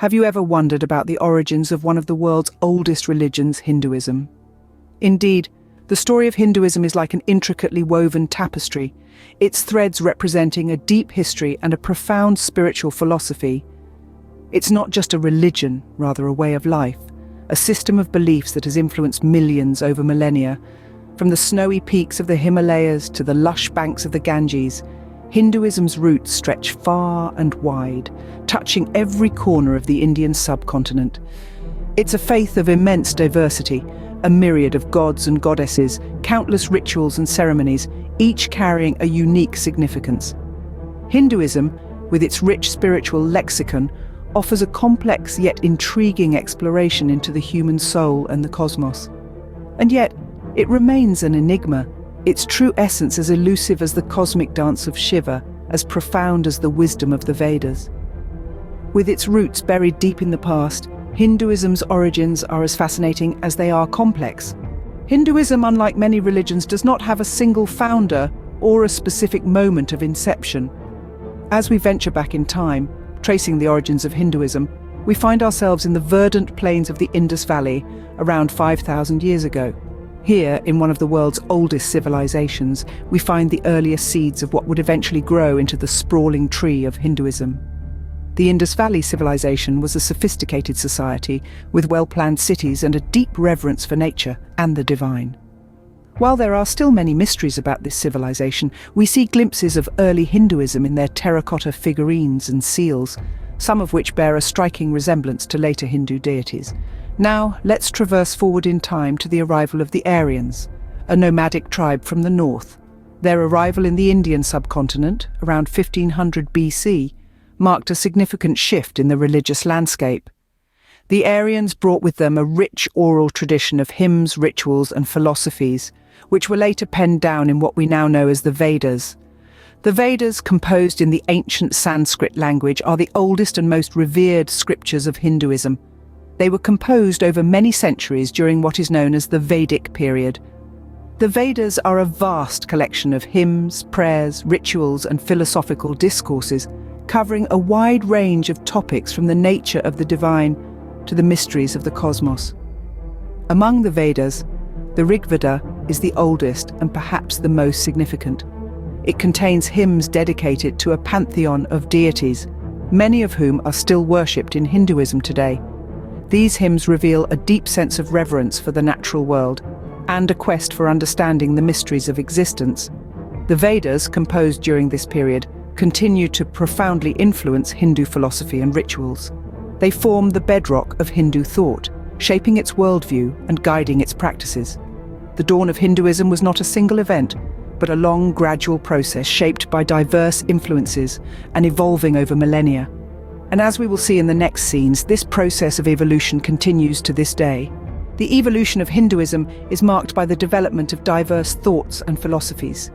Have you ever wondered about the origins of one of the world's oldest religions, Hinduism? Indeed, the story of Hinduism is like an intricately woven tapestry, its threads representing a deep history and a profound spiritual philosophy. It's not just a religion, rather a way of life, a system of beliefs that has influenced millions over millennia. From the snowy peaks of the Himalayas to the lush banks of the Ganges, Hinduism's roots stretch far and wide, touching every corner of the Indian subcontinent. It's a faith of immense diversity, a myriad of gods and goddesses, countless rituals and ceremonies, each carrying a unique significance. Hinduism, with its rich spiritual lexicon, offers a complex yet intriguing exploration into the human soul and the cosmos. And yet, it remains an enigma, its true essence as elusive as the cosmic dance of Shiva, as profound as the wisdom of the Vedas. With its roots buried deep in the past, Hinduism's origins are as fascinating as they are complex. Hinduism, unlike many religions, does not have a single founder or a specific moment of inception. As we venture back in time, tracing the origins of Hinduism, we find ourselves in the verdant plains of the Indus Valley around 5,000 years ago. Here, in one of the world's oldest civilizations, we find the earliest seeds of what would eventually grow into the sprawling tree of Hinduism. The Indus Valley civilization was a sophisticated society with well-planned cities and a deep reverence for nature and the divine. While there are still many mysteries about this civilization, we see glimpses of early Hinduism in their terracotta figurines and seals, some of which bear a striking resemblance to later Hindu deities. Now, let's traverse forward in time to the arrival of the Aryans, a nomadic tribe from the north. Their arrival in the Indian subcontinent, around 1500 BC, marked a significant shift in the religious landscape. The Aryans brought with them a rich oral tradition of hymns, rituals, and philosophies, which were later penned down in what we now know as the Vedas. The Vedas, composed in the ancient Sanskrit language, are the oldest and most revered scriptures of Hinduism. They were composed over many centuries during what is known as the Vedic period. The Vedas are a vast collection of hymns, prayers, rituals, and philosophical discourses, covering a wide range of topics from the nature of the divine to the mysteries of the cosmos. Among the Vedas, the Rigveda is the oldest and perhaps the most significant. It contains hymns dedicated to a pantheon of deities, many of whom are still worshipped in Hinduism today. These hymns reveal a deep sense of reverence for the natural world and a quest for understanding the mysteries of existence. The Vedas, composed during this period, continue to profoundly influence Hindu philosophy and rituals. They form the bedrock of Hindu thought, shaping its worldview and guiding its practices. The dawn of Hinduism was not a single event, but a long, gradual process shaped by diverse influences and evolving over millennia. And as we will see in the next scenes, this process of evolution continues to this day. The evolution of Hinduism is marked by the development of diverse thoughts and philosophies.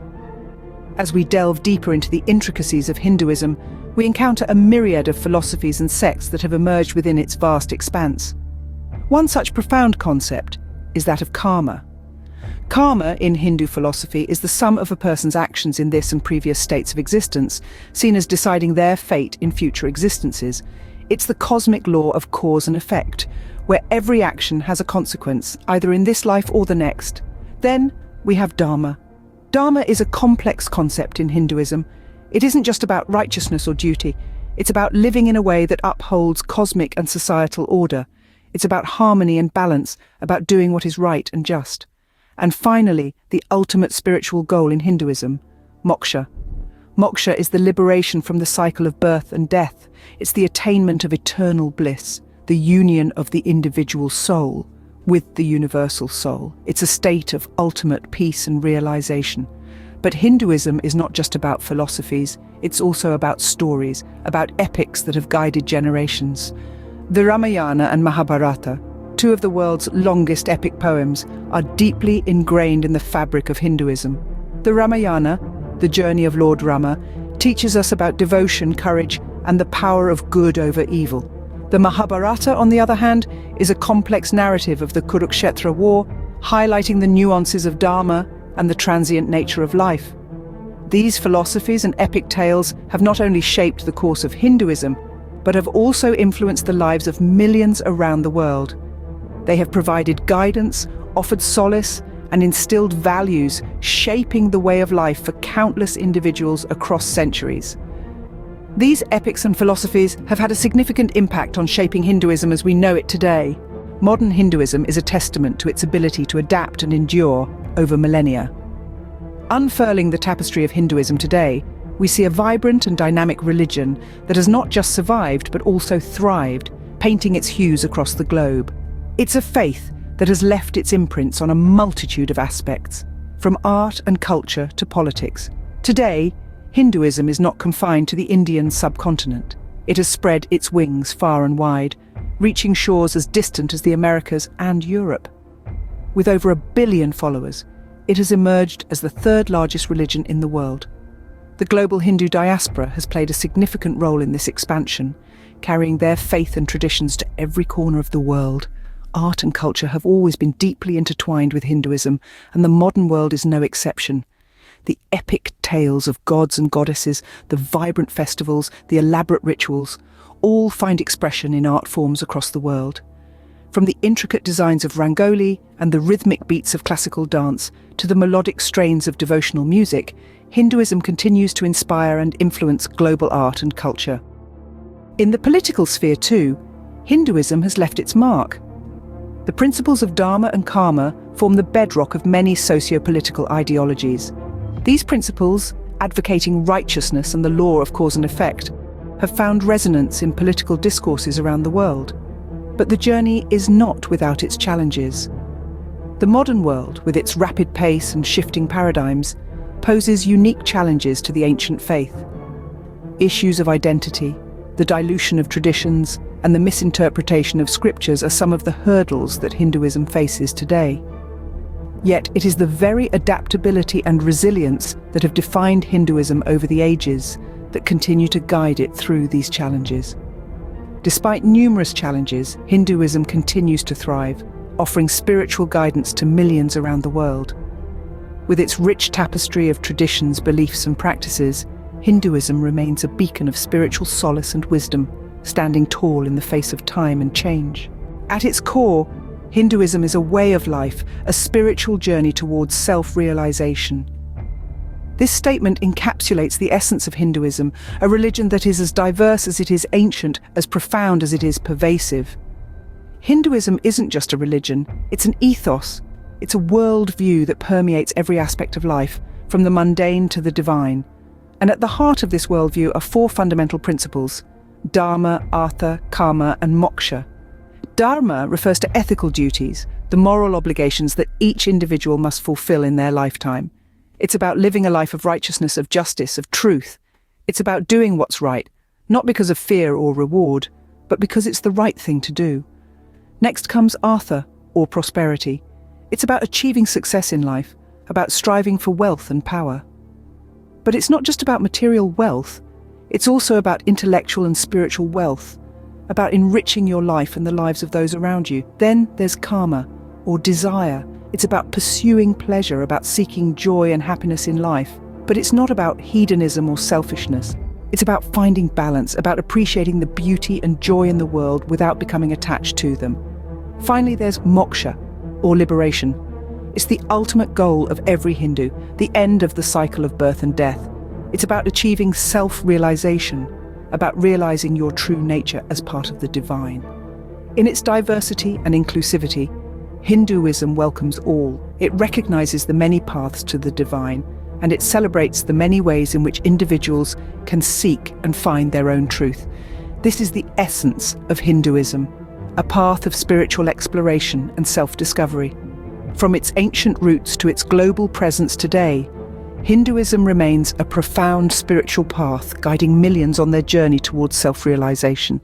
As we delve deeper into the intricacies of Hinduism, we encounter a myriad of philosophies and sects that have emerged within its vast expanse. One such profound concept is that of karma. Karma in Hindu philosophy is the sum of a person's actions in this and previous states of existence, seen as deciding their fate in future existences. It's the cosmic law of cause and effect, where every action has a consequence, either in this life or the next. Then we have dharma. Dharma is a complex concept in Hinduism. It isn't just about righteousness or duty. It's about living in a way that upholds cosmic and societal order. It's about harmony and balance, about doing what is right and just. And finally, the ultimate spiritual goal in Hinduism, moksha. Moksha is the liberation from the cycle of birth and death. It's the attainment of eternal bliss, the union of the individual soul with the universal soul. It's a state of ultimate peace and realization. But Hinduism is not just about philosophies, it's also about stories, about epics that have guided generations. The Ramayana and Mahabharata, two of the world's longest epic poems, are deeply ingrained in the fabric of Hinduism. The Ramayana, the journey of Lord Rama, teaches us about devotion, courage, and the power of good over evil. The Mahabharata, on the other hand, is a complex narrative of the Kurukshetra war, highlighting the nuances of dharma and the transient nature of life. These philosophies and epic tales have not only shaped the course of Hinduism, but have also influenced the lives of millions around the world. They have provided guidance, offered solace, and instilled values, shaping the way of life for countless individuals across centuries. These epics and philosophies have had a significant impact on shaping Hinduism as we know it today. Modern Hinduism is a testament to its ability to adapt and endure over millennia. Unfurling the tapestry of Hinduism today, we see a vibrant and dynamic religion that has not just survived but also thrived, painting its hues across the globe. It's a faith that has left its imprints on a multitude of aspects, from art and culture to politics. Today, Hinduism is not confined to the Indian subcontinent. It has spread its wings far and wide, reaching shores as distant as the Americas and Europe. With over 1 billion followers, it has emerged as the third largest religion in the world. The global Hindu diaspora has played a significant role in this expansion, carrying their faith and traditions to every corner of the world. Art and culture have always been deeply intertwined with Hinduism, and the modern world is no exception. The epic tales of gods and goddesses, the vibrant festivals, the elaborate rituals, all find expression in art forms across the world. From the intricate designs of rangoli and the rhythmic beats of classical dance to the melodic strains of devotional music, Hinduism continues to inspire and influence global art and culture. In the political sphere too, Hinduism has left its mark. The principles of dharma and karma form the bedrock of many socio-political ideologies. These principles, advocating righteousness and the law of cause and effect, have found resonance in political discourses around the world. But the journey is not without its challenges. The modern world, with its rapid pace and shifting paradigms, poses unique challenges to the ancient faith. Issues of identity, the dilution of traditions, and the misinterpretation of scriptures are some of the hurdles that Hinduism faces today. Yet it is the very adaptability and resilience that have defined Hinduism over the ages that continue to guide it through these challenges. Despite numerous challenges, Hinduism continues to thrive, offering spiritual guidance to millions around the world. With its rich tapestry of traditions, beliefs, and practices, Hinduism remains a beacon of spiritual solace and wisdom, standing tall in the face of time and change. At its core, Hinduism is a way of life, a spiritual journey towards self-realization. This statement encapsulates the essence of Hinduism, a religion that is as diverse as it is ancient, as profound as it is pervasive. Hinduism isn't just a religion, it's an ethos. It's a worldview that permeates every aspect of life, from the mundane to the divine. And at the heart of this worldview are 4 fundamental principles: dharma, artha, karma, and moksha. Dharma refers to ethical duties, the moral obligations that each individual must fulfill in their lifetime. It's about living a life of righteousness, of justice, of truth. It's about doing what's right, not because of fear or reward, but because it's the right thing to do. Next comes artha, or prosperity. It's about achieving success in life, about striving for wealth and power. But it's not just about material wealth, it's also about intellectual and spiritual wealth, about enriching your life and the lives of those around you. Then there's karma, or desire. It's about pursuing pleasure, about seeking joy and happiness in life. But it's not about hedonism or selfishness. It's about finding balance, about appreciating the beauty and joy in the world without becoming attached to them. Finally, there's moksha, or liberation. It's the ultimate goal of every Hindu, the end of the cycle of birth and death. It's about achieving self-realization, about realizing your true nature as part of the divine. In its diversity and inclusivity, Hinduism welcomes all. It recognizes the many paths to the divine, and it celebrates the many ways in which individuals can seek and find their own truth. This is the essence of Hinduism, a path of spiritual exploration and self-discovery. From its ancient roots to its global presence today, Hinduism remains a profound spiritual path guiding millions on their journey towards self-realization.